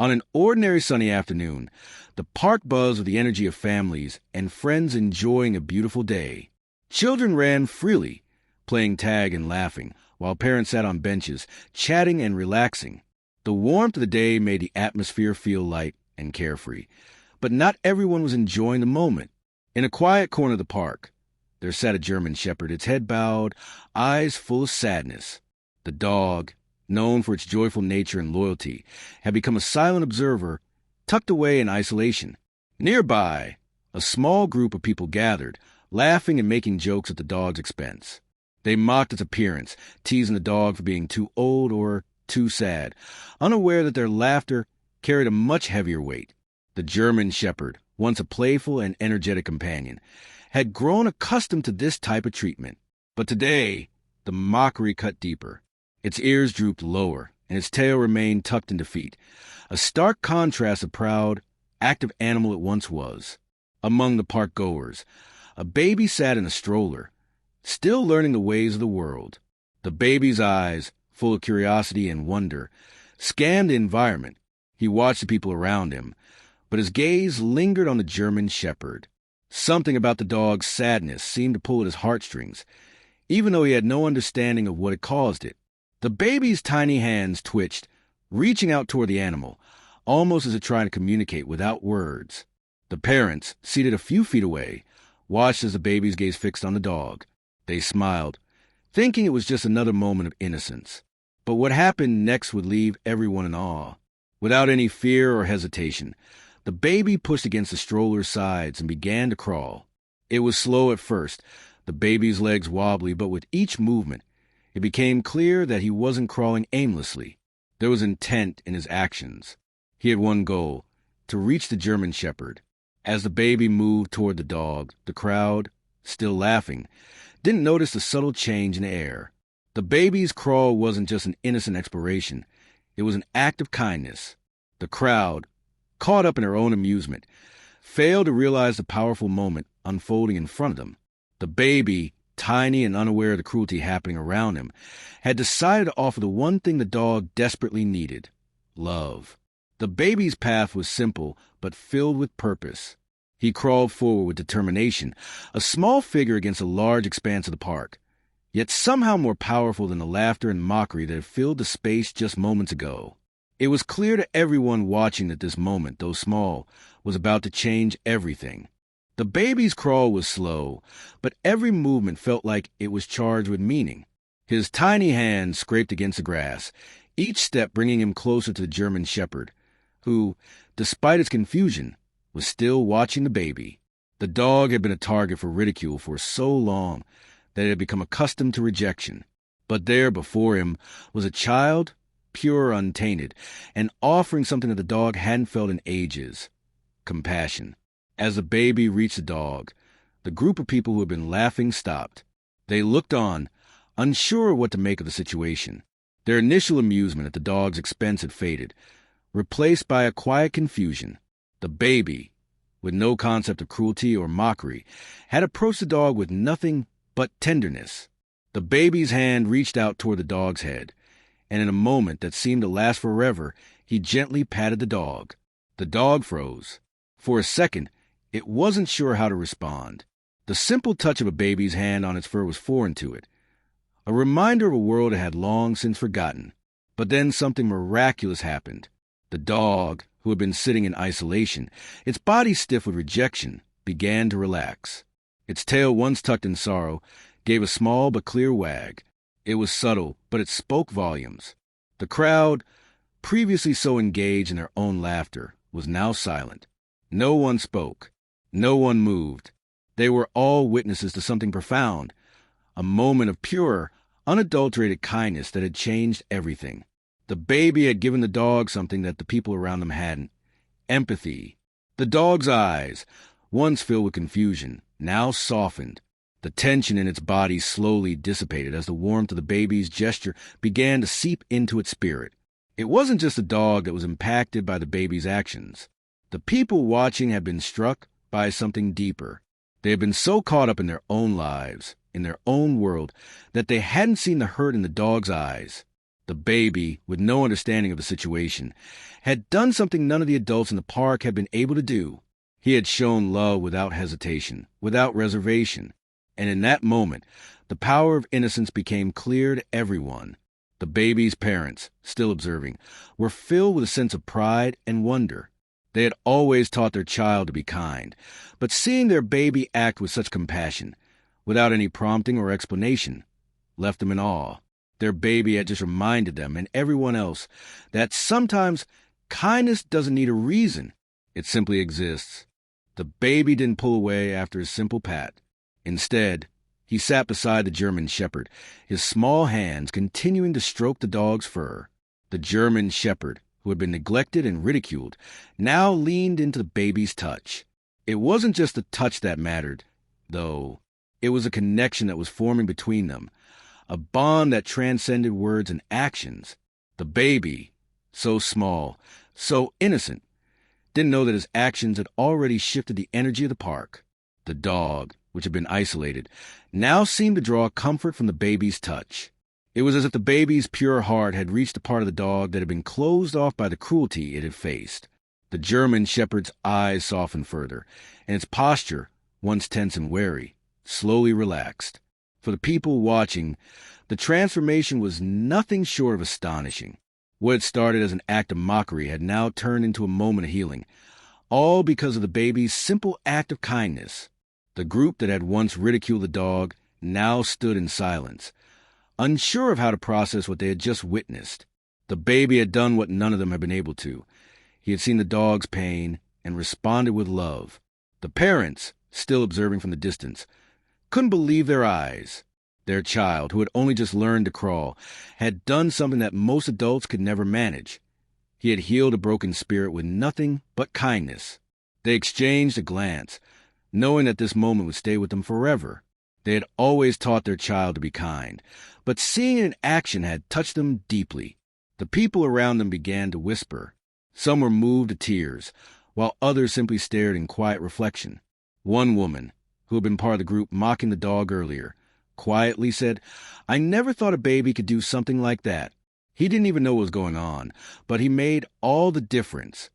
On an ordinary sunny afternoon, the park buzzed with the energy of families and friends enjoying a beautiful day. Children ran freely, playing tag and laughing, while parents sat on benches, chatting and relaxing. The warmth of the day made the atmosphere feel light and carefree, but not everyone was enjoying the moment. In a quiet corner of the park, there sat a German shepherd, its head bowed, eyes full of sadness. The dog, known for its joyful nature and loyalty, had become a silent observer, tucked away in isolation. Nearby, a small group of people gathered, laughing and making jokes at the dog's expense. They mocked its appearance, teasing the dog for being too old or too sad, unaware that their laughter carried a much heavier weight. The German shepherd, once a playful and energetic companion, had grown accustomed to this type of treatment. But today, the mockery cut deeper. Its ears drooped lower, and its tail remained tucked in defeat, a stark contrast of proud, active animal it once was. Among the park goers, a baby sat in a stroller, still learning the ways of the world. The baby's eyes, full of curiosity and wonder, scanned the environment. He watched the people around him, but his gaze lingered on the German shepherd. Something about the dog's sadness seemed to pull at his heartstrings, even though he had no understanding of what had caused it. The baby's tiny hands twitched, reaching out toward the animal, almost as if trying to communicate without words. The parents, seated a few feet away, watched as the baby's gaze fixed on the dog. They smiled, thinking it was just another moment of innocence. But what happened next would leave everyone in awe. Without any fear or hesitation, the baby pushed against the stroller's sides and began to crawl. It was slow at first, the baby's legs wobbly, but with each movement, it became clear that he wasn't crawling aimlessly. There was intent in his actions. He had one goal, to reach the German shepherd. As the baby moved toward the dog, the crowd, still laughing, didn't notice the subtle change in the air. The baby's crawl wasn't just an innocent exploration. It was an act of kindness. The crowd, caught up in their own amusement, failed to realize the powerful moment unfolding in front of them. The baby, tiny and unaware of the cruelty happening around him, had decided to offer the one thing the dog desperately needed: love. The baby's path was simple, but filled with purpose. He crawled forward with determination, a small figure against a large expanse of the park, yet somehow more powerful than the laughter and mockery that had filled the space just moments ago. It was clear to everyone watching that this moment, though small, was about to change everything. The baby's crawl was slow, but every movement felt like it was charged with meaning. His tiny hands scraped against the grass, each step bringing him closer to the German shepherd, who, despite its confusion, was still watching the baby. The dog had been a target for ridicule for so long that it had become accustomed to rejection. But there before him was a child, pure, untainted, and offering something that the dog hadn't felt in ages: compassion. As the baby reached the dog, the group of people who had been laughing stopped. They looked on, unsure what to make of the situation. Their initial amusement at the dog's expense had faded, replaced by a quiet confusion. The baby, with no concept of cruelty or mockery, had approached the dog with nothing but tenderness. The baby's hand reached out toward the dog's head, and in a moment that seemed to last forever, he gently patted the dog. The dog froze. For a second, it wasn't sure how to respond. The simple touch of a baby's hand on its fur was foreign to it, a reminder of a world it had long since forgotten. But then something miraculous happened. The dog, who had been sitting in isolation, its body stiff with rejection, began to relax. Its tail, once tucked in sorrow, gave a small but clear wag. It was subtle, but it spoke volumes. The crowd, previously so engaged in their own laughter, was now silent. No one spoke. No one moved. They were all witnesses to something profound, a moment of pure, unadulterated kindness that had changed everything. The baby had given the dog something that the people around them hadn't: empathy. The dog's eyes, once filled with confusion, now softened. The tension in its body slowly dissipated as the warmth of the baby's gesture began to seep into its spirit. It wasn't just the dog that was impacted by the baby's actions. The people watching had been struck by something deeper. They had been so caught up in their own lives, in their own world, that they hadn't seen the hurt in the dog's eyes. The baby, with no understanding of the situation, had done something none of the adults in the park had been able to do. He had shown love without hesitation, without reservation. And in that moment, the power of innocence became clear to everyone. The baby's parents, still observing, were filled with a sense of pride and wonder. They had always taught their child to be kind, but seeing their baby act with such compassion, without any prompting or explanation, left them in awe. Their baby had just reminded them and everyone else that sometimes kindness doesn't need a reason. It simply exists. The baby didn't pull away after a simple pat. Instead, he sat beside the German shepherd, his small hands continuing to stroke the dog's fur. The German shepherd, who had been neglected and ridiculed, now leaned into the baby's touch. It wasn't just the touch that mattered, though. It was a connection that was forming between them, a bond that transcended words and actions. The baby, so small, so innocent, didn't know that his actions had already shifted the energy of the park. The dog, which had been isolated, now seemed to draw comfort from the baby's touch. It was as if the baby's pure heart had reached a part of the dog that had been closed off by the cruelty it had faced. The German shepherd's eyes softened further, and its posture, once tense and wary, slowly relaxed. For the people watching, the transformation was nothing short of astonishing. What had started as an act of mockery had now turned into a moment of healing, all because of the baby's simple act of kindness. The group that had once ridiculed the dog now stood in silence, unsure of how to process what they had just witnessed. The baby had done what none of them had been able to. He had seen the dog's pain and responded with love. The parents, still observing from the distance, couldn't believe their eyes. Their child, who had only just learned to crawl, had done something that most adults could never manage. He had healed a broken spirit with nothing but kindness. They exchanged a glance, knowing that this moment would stay with them forever. They had always taught their child to be kind, but seeing it in action had touched them deeply. The people around them began to whisper. Some were moved to tears, while others simply stared in quiet reflection. One woman, who had been part of the group mocking the dog earlier, quietly said, "I never thought a baby could do something like that. He didn't even know what was going on, but he made all the difference."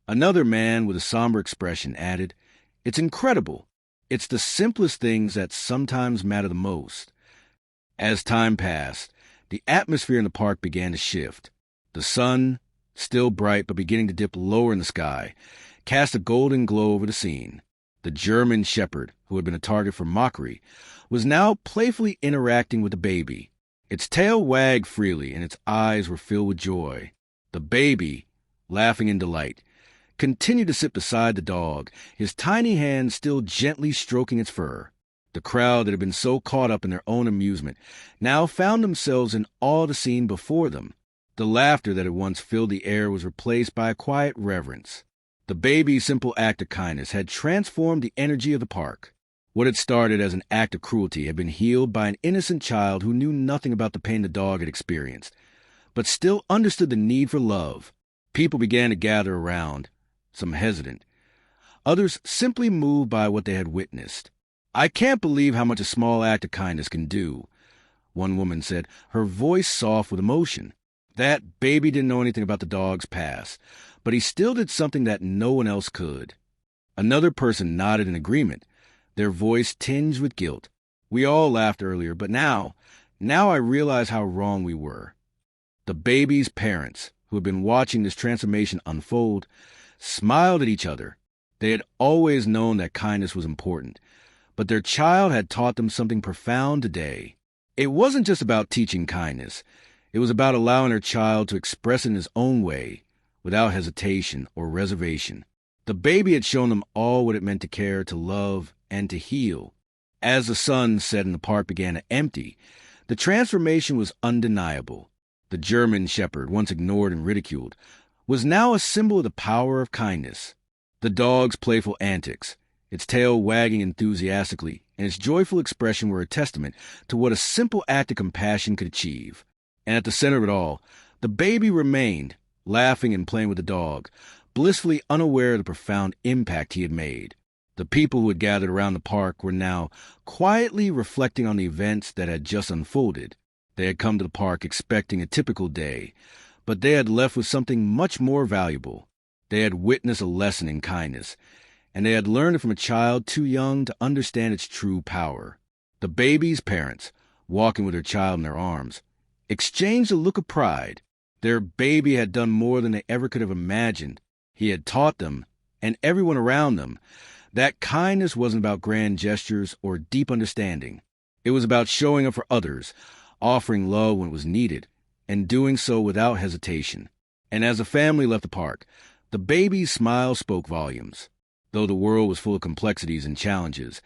Another man with a somber expression added, "It's incredible. It's the simplest things that sometimes matter the most." As time passed, the atmosphere in the park began to shift. The sun, still bright but beginning to dip lower in the sky, cast a golden glow over the scene. The German shepherd, who had been a target for mockery, was now playfully interacting with the baby. Its tail wagged freely and its eyes were filled with joy. The baby, laughing in delight, continued to sit beside the dog, his tiny hands still gently stroking its fur. The crowd that had been so caught up in their own amusement now found themselves in awe of the scene before them. The laughter that had once filled the air was replaced by a quiet reverence. The baby's simple act of kindness had transformed the energy of the park. What had started as an act of cruelty had been healed by an innocent child who knew nothing about the pain the dog had experienced, but still understood the need for love. People began to gather around, some hesitant, others simply moved by what they had witnessed. "I can't believe how much a small act of kindness can do," one woman said, her voice soft with emotion. That baby didn't know anything about the dog's past, but he still did something that no one else could. Another person nodded in agreement, their voice tinged with guilt. "We all laughed earlier, but now I realize how wrong we were." The baby's parents, who had been watching this transformation unfold, smiled at each other. They had always known that kindness was important, but their child had taught them something profound today. It wasn't just about teaching kindness. It was about allowing their child to express it in his own way, without hesitation or reservation. The baby had shown them all what it meant to care, to love, and to heal. As the sun set and the park began to empty, the transformation was undeniable. The German shepherd, once ignored and ridiculed, was now a symbol of the power of kindness. The dog's playful antics, its tail wagging enthusiastically, and its joyful expression were a testament to what a simple act of compassion could achieve. And at the center of it all, the baby remained, laughing and playing with the dog, blissfully unaware of the profound impact he had made. The people who had gathered around the park were now quietly reflecting on the events that had just unfolded. They had come to the park expecting a typical day, but they had left with something much more valuable. They had witnessed a lesson in kindness, and they had learned it from a child too young to understand its true power. The baby's parents, walking with their child in their arms, exchanged a look of pride. Their baby had done more than they ever could have imagined. He had taught them, and everyone around them, that kindness wasn't about grand gestures or deep understanding. It was about showing up for others, offering love when it was needed, and doing so without hesitation. And as the family left the park, the baby's smile spoke volumes. Though the world was full of complexities and challenges,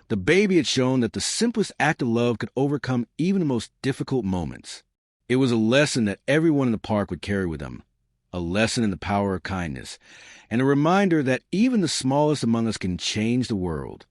the baby had shown that the simplest act of love could overcome even the most difficult moments. It was a lesson that everyone in the park would carry with them, a lesson in the power of kindness, and a reminder that even the smallest among us can change the world.